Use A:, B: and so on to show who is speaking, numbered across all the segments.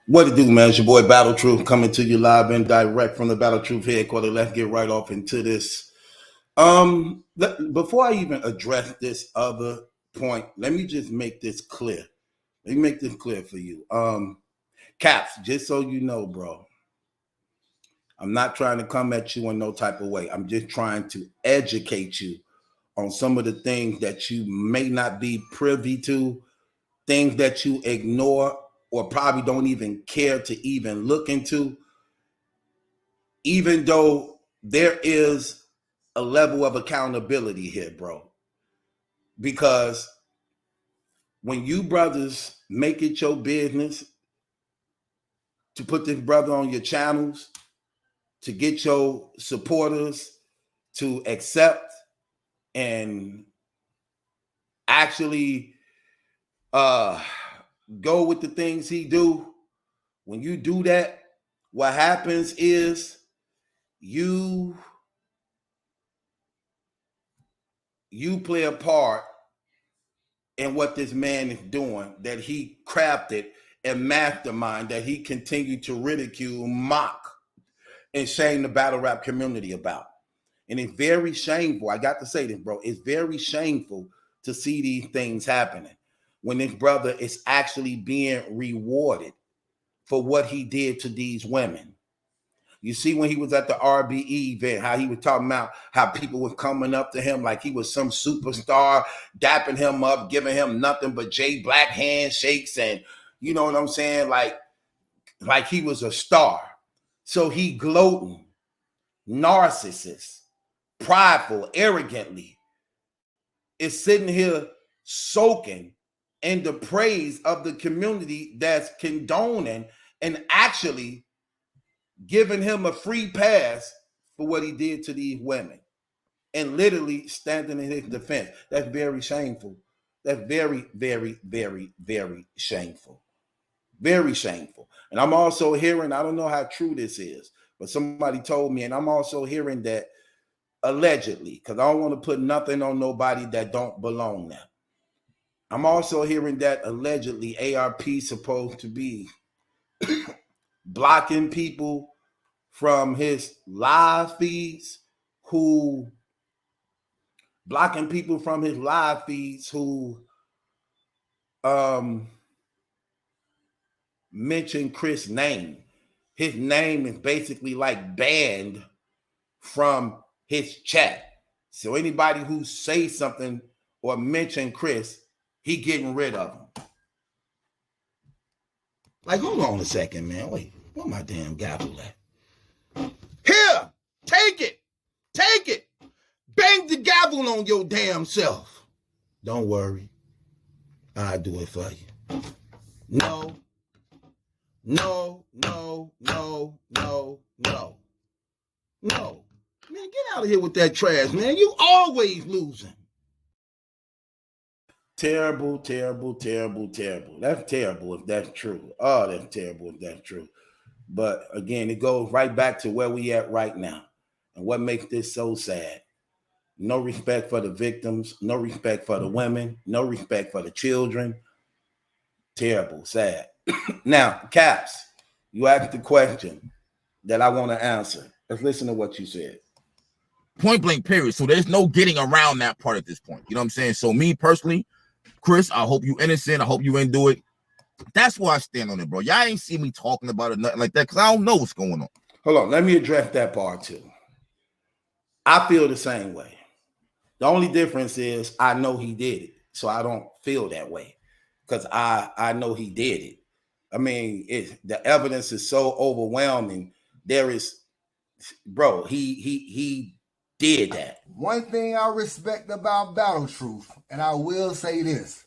A: What it do, man? It's your boy Battle Truth coming to you live and direct from the Battle Truth headquarters. Let's get right off into this. Before I even address this other point, let me just make this clear. Let me make this clear for you. Caps, just so you know, bro, I'm not trying to come at you in no type of way. I'm just trying to educate you on some of the things that you may not be privy to, things that you ignore or probably don't even care to even look into, even though there is a level of accountability here, bro. Because when you brothers make it your business to put this brother on your channels, to get your supporters to accept and actually go with the things he do, when you do that, what happens is you play a part in what this man is doing, that he crafted and mastermind, that he continued to ridicule, mock, and shame the battle rap community about. And it's very shameful. I got to say this, bro. It's very shameful to see these things happening when this brother is actually being rewarded for what he did to these women. You see, when he was at the RBE event, how he was talking about how people were coming up to him like he was some superstar, dapping him up, giving him nothing but J Black handshakes, and you know what I'm saying? Like he was a star. So he gloating, narcissist, prideful, arrogantly, is sitting here soaking in the praise of the community that's condoning and actually giving him a free pass for what he did to these women and literally standing in his defense. That's very shameful. That's very, very, very, very shameful. Very shameful. And I'm also hearing, I don't know how true this is, but somebody told me, and I'm also hearing that allegedly, because I don't want to put nothing on nobody that don't belong there. I'm also hearing that allegedly ARP supposed to be blocking people from his live feeds who mention Chris' name. His name is basically like banned from his chat. So anybody who says something or mention Chris, he getting rid of him. Like, hold on a second, man. Wait, where my damn gavel at? Here, take it. Take it. Bang the gavel on your damn self. Don't worry. I'll do it for you. No. No, no, no, no, no. No. Man, get out of here with that trash, man. You always losing. Terrible, terrible, terrible, terrible. That's terrible if that's true. Oh, that's terrible if that's true. But again, it goes right back to where we at right now. And what makes this so sad? No respect for the victims, no respect for the women, no respect for the children. Terrible, sad. Now, Caps, you asked the question that I want to answer. Let's listen to what you said.
B: Point blank, period. So there's no getting around that part at this point. You know what I'm saying? So me personally, Chris, I hope you innocent. I hope you ain't do it. That's why I stand on it, bro. Y'all ain't see me talking about it, nothing like that, because I don't know what's going on.
A: Hold on. Let me address that part too. I feel the same way. The only difference is I know he did it. So I don't feel that way because I know he did it. I mean, the evidence is so overwhelming. There is, bro, he did that.
C: One thing I respect about Battle Truth, and I will say this,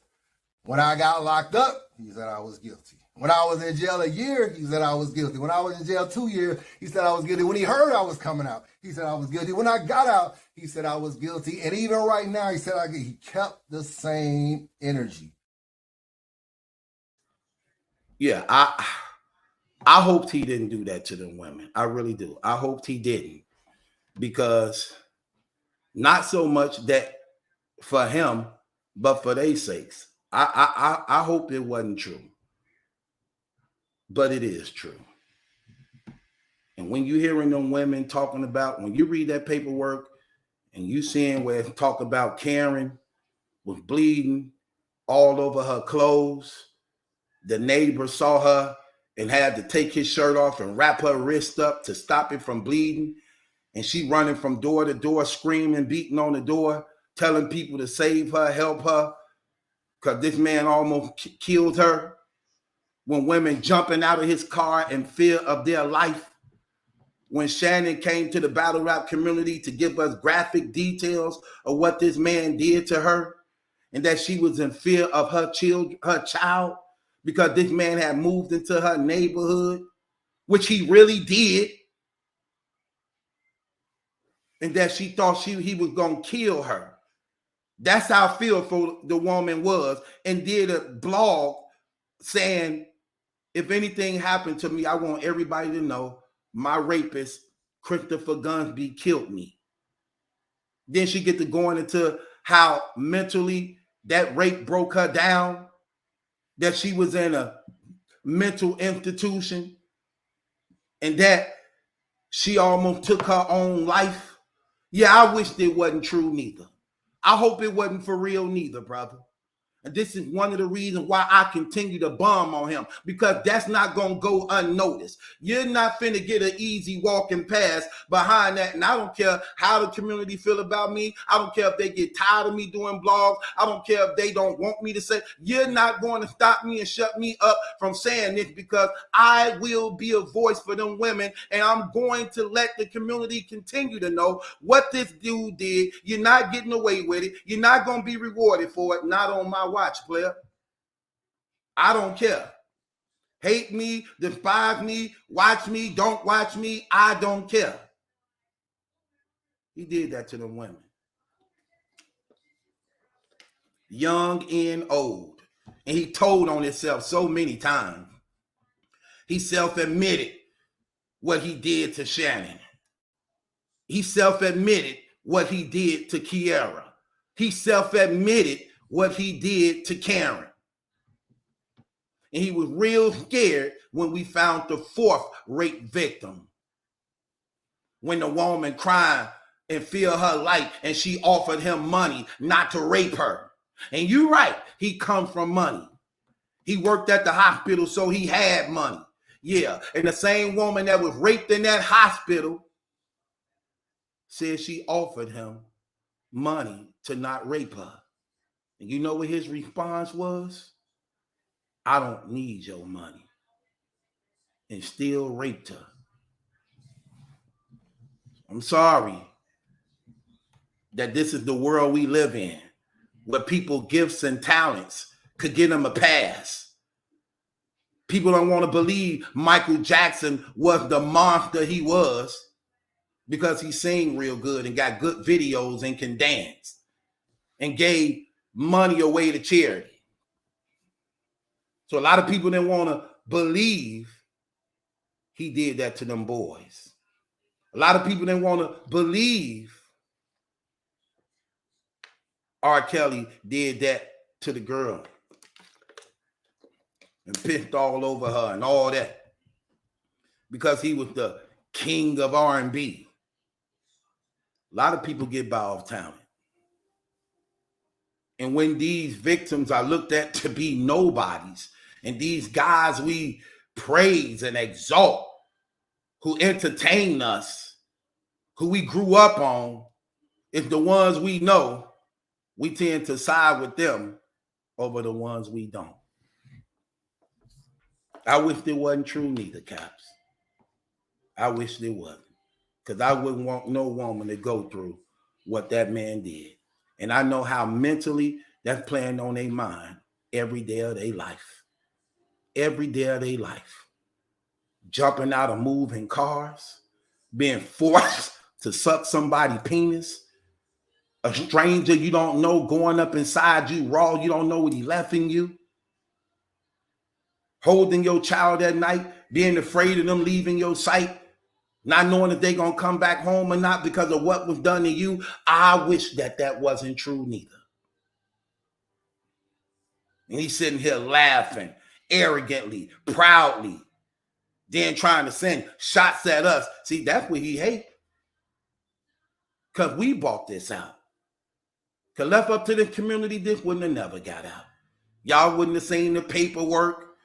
C: when I got locked up, he said I was guilty. When I was in jail a year, he said I was guilty. When I was in jail 2 years, he said I was guilty. When he heard I was coming out, he said I was guilty. When I got out, he said I was guilty. And even right now, he said he kept the same energy.
A: Yeah, I hoped he didn't do that to them women. I really do. I hoped he didn't, because not so much that for him, but for their sakes. I hope it wasn't true. but it is true. And when you hearing them women talking about, when you read that paperwork and you seeing where it talk about Karen was bleeding all over her clothes, the neighbor saw her and had to take his shirt off and wrap her wrist up to stop it from bleeding. And she running from door to door, screaming, beating on the door, telling people to save her, help her, because this man almost killed her. When women jumping out of his car in fear of their life. When Shannon came to the battle rap community to give us graphic details of what this man did to her, and that she was in fear of her child, because this man had moved into her neighborhood, which he really did, and that she thought he was going to kill her. That's how fearful the woman was, and did a blog saying, if anything happened to me, I want everybody to know my rapist, Christopher Gunsby, killed me. Then she get to going into how mentally that rape broke her down, that she was in a mental institution, and that she almost took her own life. Yeah, I wish it wasn't true neither. I hope it wasn't for real neither, brother. And this is one of the reasons why I continue to bomb on him, because that's not going to go unnoticed. You're not finna get an easy walking pass behind that. And I don't care how the community feel about me. I don't care if they get tired of me doing blogs. I don't care if they don't want me to say. You're not going to stop me and shut me up from saying this, because I will be a voice for them women. And I'm going to let the community continue to know what this dude did. You're not getting away with it. You're not going to be rewarded for it. Not on my watch, player. I don't care. Hate me, despise me, watch me, don't watch me. I don't care. He did that to them women. Young and old. And he told on himself so many times. He self-admitted what he did to Shannon. He self-admitted what he did to Kiara. He self-admitted what he did to Karen. And he was real scared when we found the fourth rape victim. When the woman cried and feared her life, and she offered him money not to rape her. And you're right, he come from money. He worked at the hospital, so he had money. Yeah, and the same woman that was raped in that hospital said she offered him money to not rape her. And you know what his response was? I don't need your money. And still raped her. I'm sorry that this is the world we live in, where people gifts and talents could get them a pass. People don't want to believe Michael Jackson was the monster he was because he sang real good and got good videos and can dance and gave money away to charity. So a lot of people didn't want to believe he did that to them boys. A lot of people didn't want to believe R. Kelly did that to the girl and pissed all over her and all that because he was the king of R&B. A lot of people get by off talent. And when these victims are looked at to be nobodies, and these guys we praise and exalt, who entertain us, who we grew up on, is the ones we know, we tend to side with them over the ones we don't. I wish it wasn't true neither, Caps. I wish it wasn't. Because I wouldn't want no woman to go through what that man did. And I know how mentally that's playing on their mind every day of their life. Every day of their life. Jumping out of moving cars, being forced to suck somebody's penis, a stranger you don't know going up inside you raw, you don't know what he left in you, holding your child at night, being afraid of them leaving your sight, not knowing if they're going to come back home or not because of what was done to you. I wish that wasn't true neither. And he's sitting here laughing arrogantly, proudly, Then trying to send shots at us. See, that's what he hate. Because we bought this out. Because left up to the community, this wouldn't have never got out. Y'all wouldn't have seen the paperwork.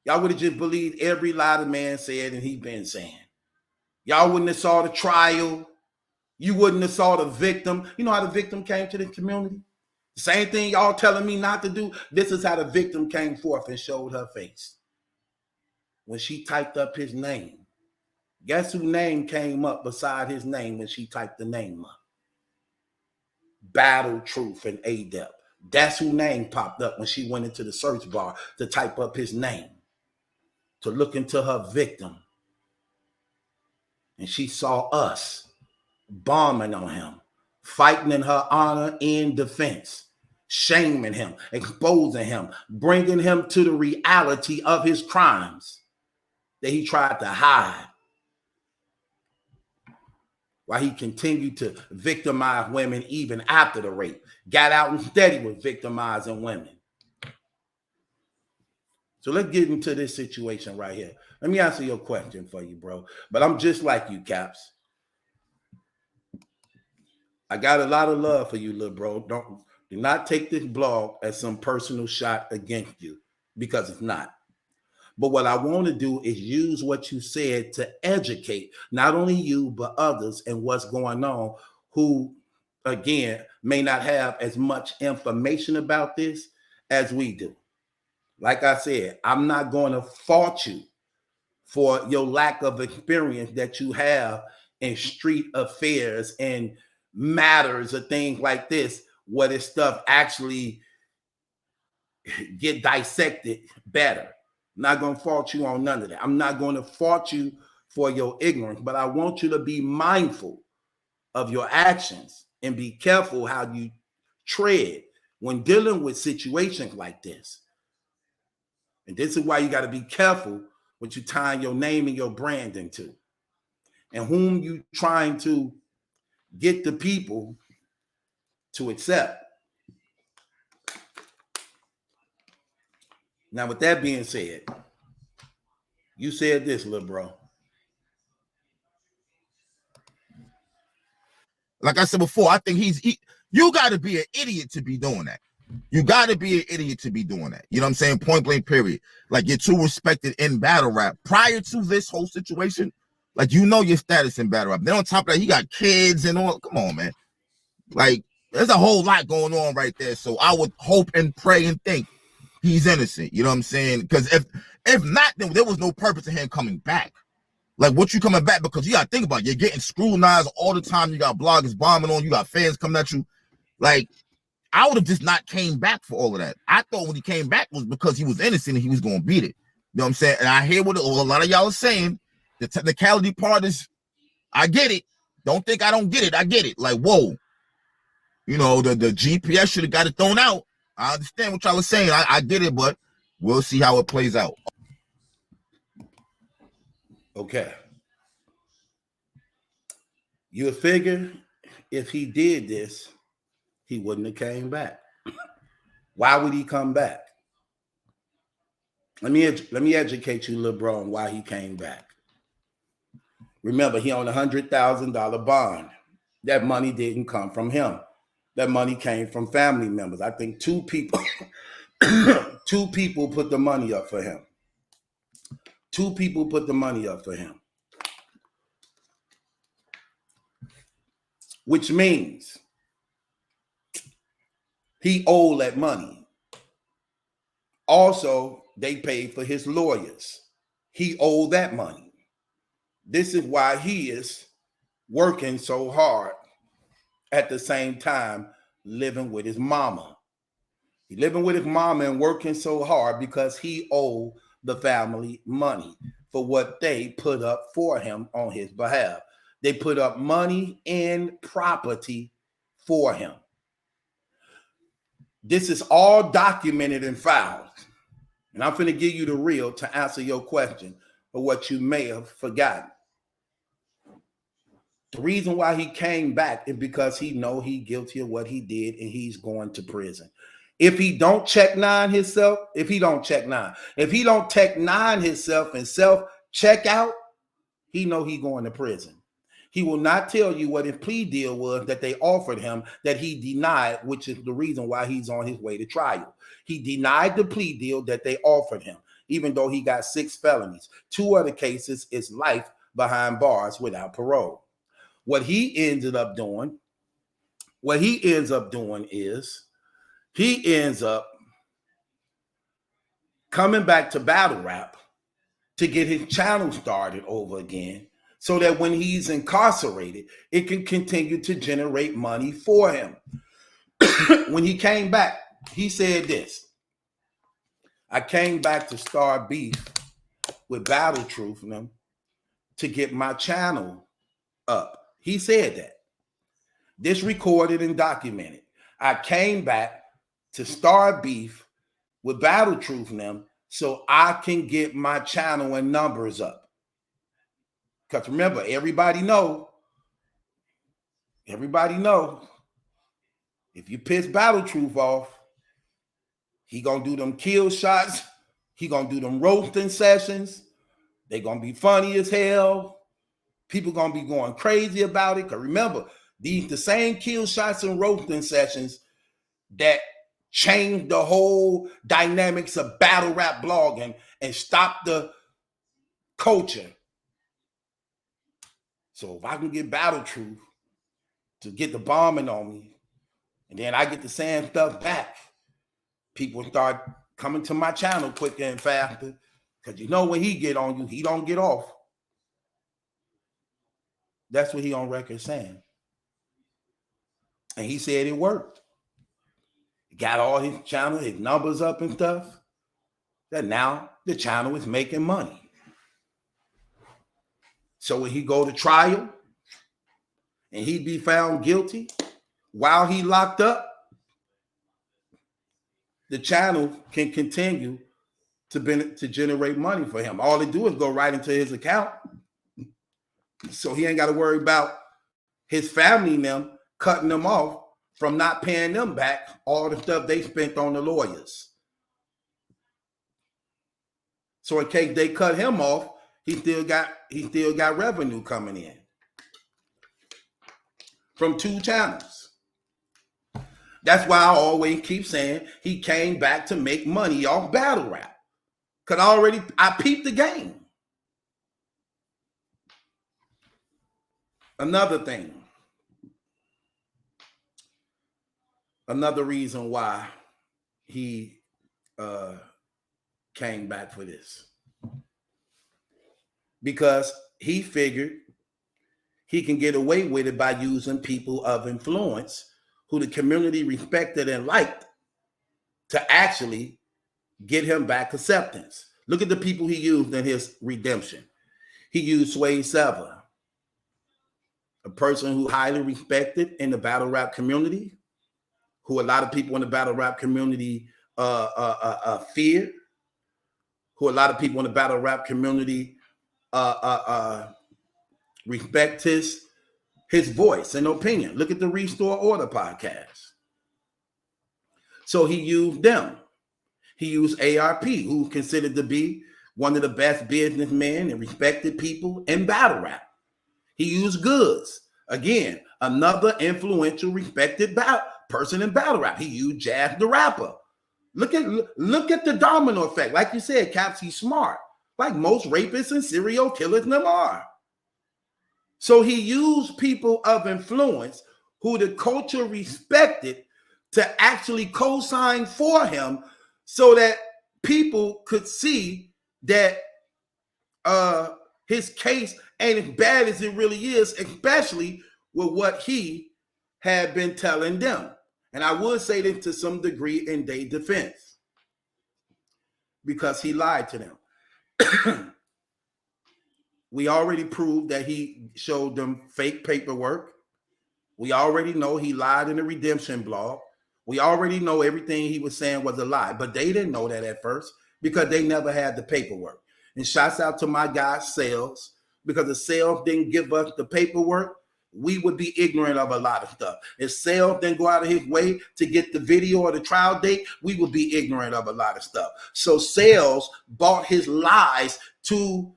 A: Y'all would have just believed every lie the man said and he been saying. Y'all wouldn't have saw the trial. You wouldn't have saw the victim. You know how the victim came to the community? Same thing y'all telling me not to do. This is how the victim came forth and showed her face. When she typed up his name. Guess whose name came up beside his name when she typed the name up? Battle Truth and Adept. That's whose name popped up when she went into the search bar to type up his name, to look into her victim. And she saw us bombing on him, fighting in her honor and defense, shaming him, exposing him, bringing him to the reality of his crimes that he tried to hide, while he continued to victimize women even after the rape. Got out and steady with victimizing women. So let's get into this situation right here. Let me answer your question for you, bro. But I'm just like you, Caps. I got a lot of love for you, little bro. Do not take this blog as some personal shot against you, because it's not. But what I want to do is use what you said to educate not only you, but others and what's going on who, again, may not have as much information about this as we do. Like I said, I'm not going to fault you for your lack of experience that you have in street affairs and matters or things like this, where this stuff actually get dissected better. I'm not going to fault you on none of that. I'm not going to fault you for your ignorance, but I want you to be mindful of your actions and be careful how you tread when dealing with situations like this. And this is why you got to be careful what you tying your name and your brand into, and whom you trying to get the people to accept. Now, with that being said, you said this, little bro.
B: Like I said before, I think you got to be an idiot to be doing that. You got to be an idiot to be doing that. You know what I'm saying? Point blank, period. Like, you're too respected in battle rap. Prior to this whole situation, like, you know your status in battle rap. Then on top of that, he got kids and all. Come on, man. Like, there's a whole lot going on right there. So I would hope and pray and think he's innocent. You know what I'm saying? Because if not, then there was no purpose in him coming back. Like, what you coming back? Because you got to think about it. You're getting scrutinized all the time. You got bloggers bombing on you. Got fans coming at you. Like, I would have just not came back for all of that. I thought when he came back was because he was innocent and he was going to beat it. You know what I'm saying? And I hear what a lot of y'all are saying. The technicality part is, I get it. Don't think I don't get it. I get it. Like, whoa. You know, the GPS should have got it thrown out. I understand what y'all are saying. I get it, but we'll see how it plays out.
A: Okay. You figure if he did this, he wouldn't have came back. Why would he come back? Let me educate you, little bro, on why he came back. Remember, he owned $100,000 bond. That money didn't come from him. That money came from family members. I think two people put the money up for him. Two people put the money up for him. Which means he owed that money. Also, they paid for his lawyers. He owed that money. This is why he is working so hard at the same time living with his mama. He's living with his mama and working so hard because he owed the family money for what they put up for him on his behalf. They put up money and property for him. This is all documented and filed. And I'm going to give you the real to answer your question for what you may have forgotten. The reason why he came back is because he know he's guilty of what he did and he's going to prison. If he don't check nine himself, if he don't Tech Nine himself and self check out, he know he going to prison. He will not tell you what his plea deal was that they offered him that he denied, which is the reason why he's on his way to trial. He denied the plea deal that they offered him, even though he got 6 felonies. 2 other cases is life behind bars without parole. What he ends up doing is he ends up coming back to battle rap to get his channel started over again, so that when he's incarcerated, it can continue to generate money for him. When he came back, he said this: I came back to start beef with Battle Truth and them to get my channel up. He said that. This recorded and documented. I came back to start beef with Battle Truth and them so I can get my channel and numbers up. Because remember, everybody know, if you piss Battle Truth off, he gonna do them kill shots, he gonna do them roasting sessions, they gonna be funny as hell, people gonna be going crazy about it. Because remember, the same kill shots and roasting sessions that changed the whole dynamics of battle rap blogging and stopped the culture. So if I can get Battle Truth to get the bombing on me, and then I get the same stuff back, people start coming to my channel quicker and faster. Because you know when he get on you, he don't get off. That's what he on record saying. And he said it worked. He got all his channel, his numbers up and stuff. That now the channel is making money. So when he go to trial and he be found guilty while he locked up, the channel can continue to generate money for him. All they do is go right into his account. So he ain't got to worry about his family and them cutting them off from not paying them back all the stuff they spent on the lawyers. So in case they cut him off, he still got revenue coming in from 2 channels. That's why I always keep saying he came back to make money off battle rap. Because I peeped the game. Another thing. Another reason why he came back for this. Because he figured he can get away with it by using people of influence who the community respected and liked to actually get him back acceptance. Look at the people he used in his redemption. He used Sway Sever, a person who highly respected in the battle rap community, who a lot of people in the battle rap community fear, who a lot of people in the battle rap community respect his voice and opinion. Look at the Restore Order podcast. So he used them. He used ARP, who considered to be one of the best businessmen and respected people in battle rap. He used Goods, again, another influential, respected person in battle rap. He used Jazz the Rapper. Look at the domino effect. Like you said, Caps, he's smart. Like most rapists and serial killers in them are. So he used people of influence who the culture respected to actually co-sign for him so that people could see that his case ain't as bad as it really is, especially with what he had been telling them. And I would say this to some degree in their defense, because he lied to them. We already proved that he showed them fake paperwork. We already know he lied in the redemption blog. We already know everything he was saying was a lie, but they didn't know that at first because they never had the paperwork. And shouts out to my guy, Sales, because if Sales didn't give us the paperwork, we would be ignorant of a lot of stuff. If Sales didn't go out of his way to get the video or the trial date, we would be ignorant of a lot of stuff. So Sales bought his lies to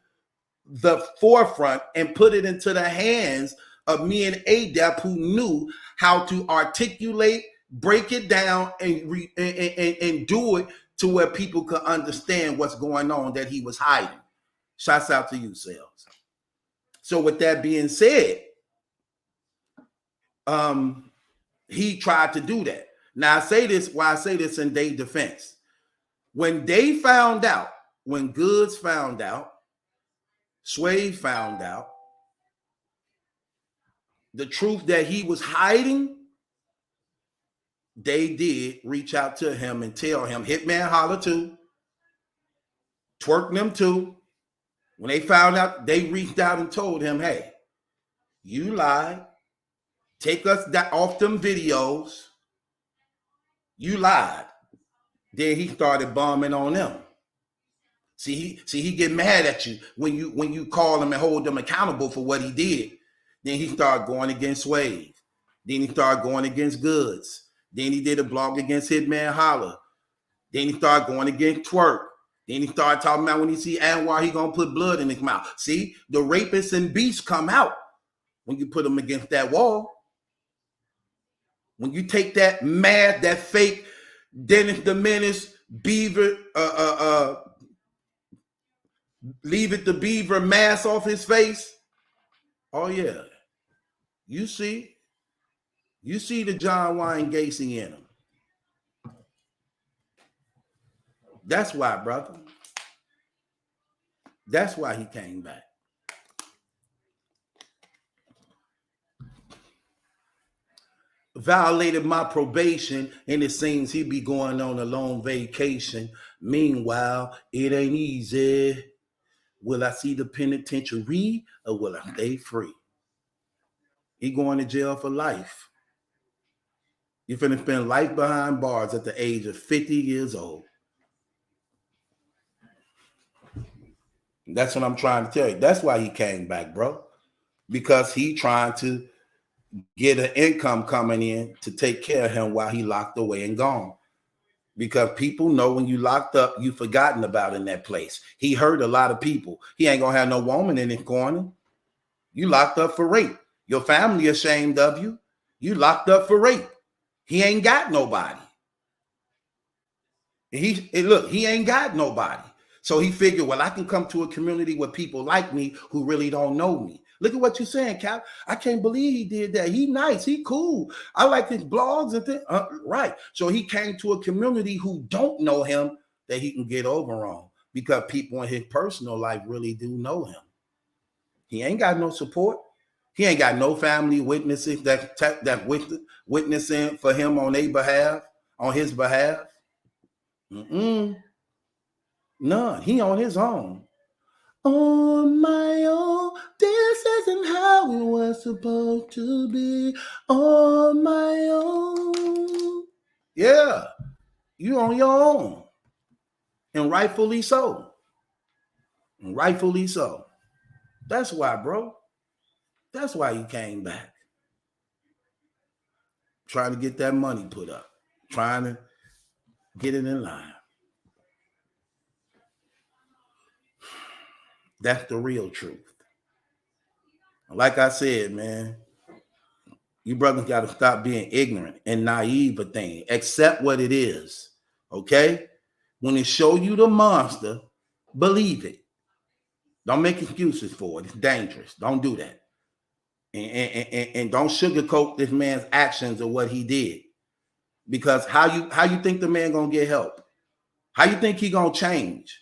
A: the forefront and put it into the hands of me and ADAP, who knew how to articulate, break it down, and do it to where people could understand what's going on that he was hiding. Shouts out to you, Sales. So with that being said, he tried to do that. Now I say this in their defense. When they found out, when Goods found out, Sway found out the truth that he was hiding, they did reach out to him and tell him, Hitman holler too, twerk them too. When they found out, they reached out and told him, hey, you lied. Take us off them videos. You lied. Then he started bombing on them. See, he get mad at you when you call him and hold them accountable for what he did. Then he started going against Swave. Then he started going against Goods. Then he did a blog against Hitman Holler. Then he started going against Twerk. Then he started talking about when he see Anwar, he gonna put blood in his mouth. See, the rapists and beasts come out when you put them against that wall. When you take that mad, that fake Dennis the Menace, Beaver, Leave It to Beaver mask off his face. Oh yeah. You see the John Wayne Gacy in him. That's why, brother. That's why he came back. Violated my probation, and it seems he be going on a long vacation. Meanwhile, it ain't easy. Will I see the penitentiary or will I stay free? He going to jail for life. You're finna spend life behind bars at the age of 50 years old. That's what I'm trying to tell you. That's why he came back, bro. Because he trying to get an income coming in to take care of him while he locked away and gone. Because people know when you locked up, you forgotten about in that place. He hurt a lot of people. He ain't gonna have no woman in his corner. You locked up for rape. Your family ashamed of you. You locked up for rape. He ain't got nobody. He ain't got nobody. So he figured, well, I can come to a community with people like me who really don't know me. Look at what you're saying, Cap. I can't believe he did that. He nice. He cool. I like his blogs and things. Right. So he came to a community who don't know him that he can get over on because people in his personal life really do know him. He ain't got no support. He ain't got no family witnesses that witnessing for him on their behalf, on his behalf. None. He on his own. On my own, this isn't how it was supposed to be. On my own. Yeah, you on your own. And rightfully so. And rightfully so. That's why, bro. That's why you came back. Trying to get that money put up. Trying to get it in line. That's the real truth. Like I said, man, you brothers got to stop being ignorant and naive of things. Accept what it is, okay? When it show you the monster, believe it. Don't make excuses for it. It's dangerous. Don't do that. And don't sugarcoat this man's actions or what he did. Because how you think the man gonna get help? How you think he gonna change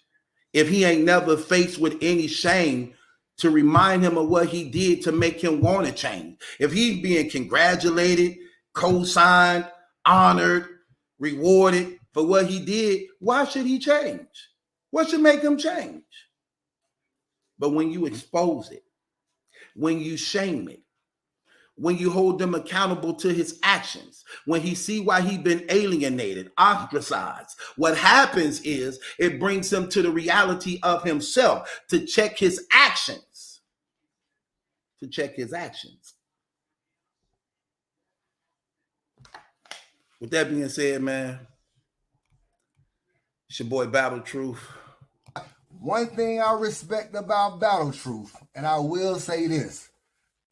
A: if he ain't never faced with any shame to remind him of what he did to make him want to change? If he's being congratulated, co-signed, honored, rewarded for what he did, why should he change? What should make him change? But when you expose it, when you shame it, when you hold them accountable to his actions, when he see why he been alienated, ostracized, what happens is it brings him to the reality of himself to check his actions. To check his actions. With that being said, man, it's your boy Battle Truth.
C: One thing I respect about Battle Truth, and I will say this.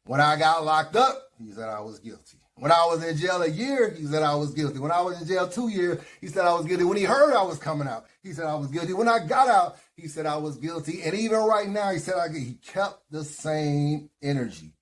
C: When I got locked up, he said I was guilty. When I was in jail a year, he said I was guilty. When I was in jail 2 years, he said I was guilty. When he heard I was coming out, he said I was guilty. When I got out, he said I was guilty. And even right now, he said he kept the same energy.